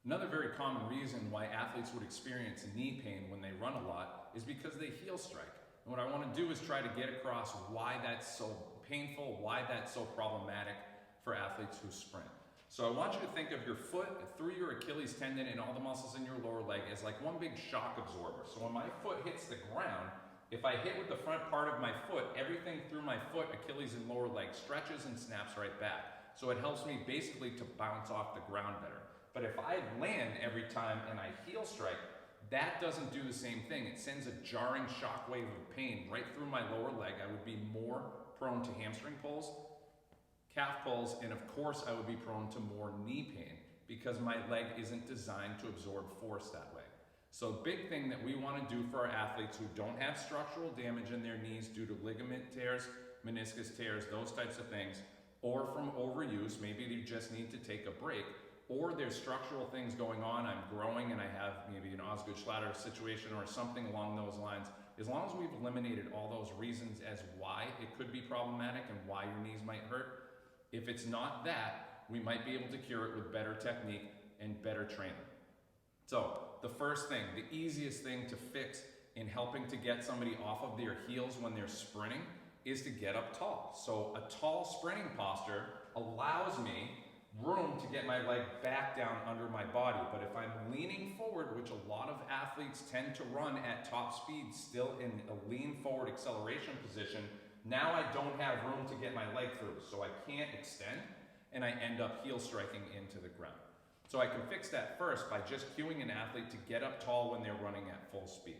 Another very common reason why athletes would experience knee pain when they run a lot is because they heel strike. And what I want to do is try to get across why that's so painful, why that's so problematic for athletes who sprint. So I want you to think of your foot through your Achilles tendon and all the muscles in your lower leg as like one big shock absorber. So when my foot hits the ground, if I hit with the front part of my foot, everything through my foot, Achilles and lower leg stretches and snaps right back. So it helps me basically to bounce off the ground better. But if I land every time and I heel strike, that doesn't do the same thing. It sends a jarring shock wave of pain right through my lower leg. I would be more prone to hamstring pulls, calf pulls, and of course I would be prone to more knee pain because my leg isn't designed to absorb force that way. So big thing that we want to do for our athletes who don't have structural damage in their knees due to ligament tears, meniscus tears, those types of things, or from overuse, maybe they just need to take a break, or there's structural things going on, I'm growing and I have maybe an Osgood-Schlatter situation or something along those lines. As long as we've eliminated all those reasons as why it could be problematic and why your knees might hurt, if it's not that, we might be able to cure it with better technique and better training. So the first thing, the easiest thing to fix in helping to get somebody off of their heels when they're sprinting is to get up tall. So a tall sprinting posture allows me room to get my leg back down under my body. But if I'm leaning forward, which a lot of athletes tend to run at top speed, still in a lean forward acceleration position, now I don't have room to get my leg through. So I can't extend and I end up heel striking into the ground. So I can fix that first by just cueing an athlete to get up tall when they're running at full speed.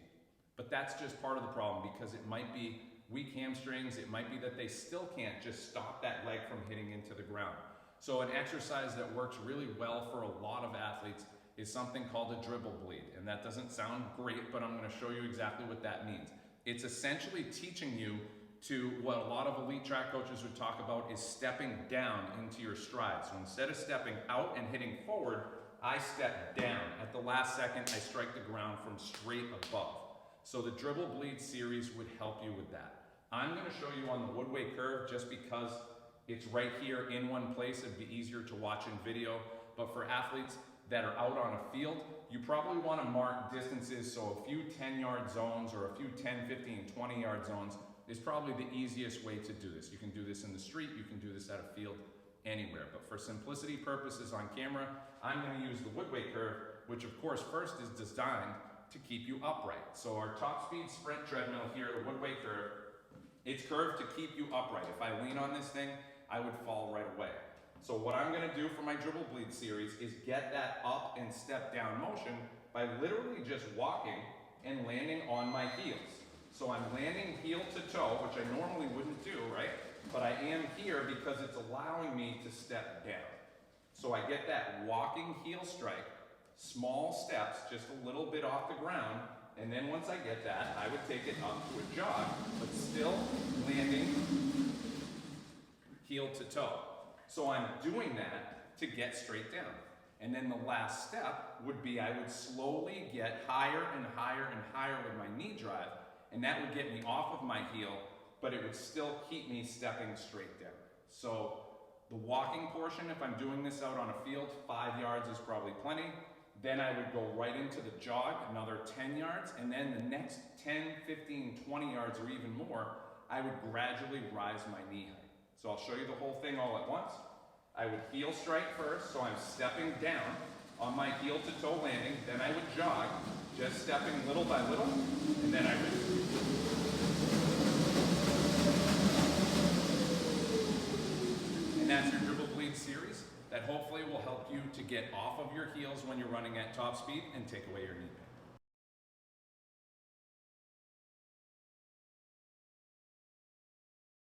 But that's just part of the problem because it might be weak hamstrings, it might be that they still can't just stop that leg from hitting into the ground. So an exercise that works really well for a lot of athletes is something called a dribble bleed. And that doesn't sound great, but I'm going to show you exactly what that means. It's essentially teaching you to what a lot of elite track coaches would talk about is stepping down into your stride. So instead of stepping out and hitting forward, I step down. At the last second, I strike the ground from straight above. So the dribble bleed series would help you with that. I'm going to show you on the Woodway curve just because it's right here in one place. It'd be easier to watch in video. But for athletes that are out on a field, you probably want to mark distances. So a few 10-yard zones or a few 10, 15, 20-yard zones is probably the easiest way to do this. You can do this in the street, you can do this at a field, anywhere. But for simplicity purposes on camera, I'm going to use the Woodway curve, which of course first is designed to keep you upright. So our top speed sprint treadmill here, the Woodway curve, it's curved to keep you upright. If I lean on this thing, I would fall right away. So what I'm going to do for my dribble bleed series is get that up and step down motion by literally just walking and landing on my heels. So I'm landing heel to toe, which I normally wouldn't do, right? But I am here because it's allowing me to step down. So I get that walking heel strike, small steps, just a little bit off the ground, and then once I get that, I would take it up to a jog, but still landing heel to toe. So I'm doing that to get straight down. And then the last step would be I would slowly get higher and higher and higher with my knee drive, and that would get me off of my heel, but it would still keep me stepping straight down. So the walking portion, if I'm doing this out on a field, 5 yards is probably plenty. Then I would go right into the jog, another 10 yards, and then the next 10, 15, 20 yards or even more, I would gradually rise my knee height. So I'll show you the whole thing all at once. I would heel strike first, so I'm stepping down on my heel to toe landing, then I would jog, just stepping little by little, and then I would. And that's your dribble bleed series that hopefully will help you to get off of your heels when you're running at top speed and take away your knee pain.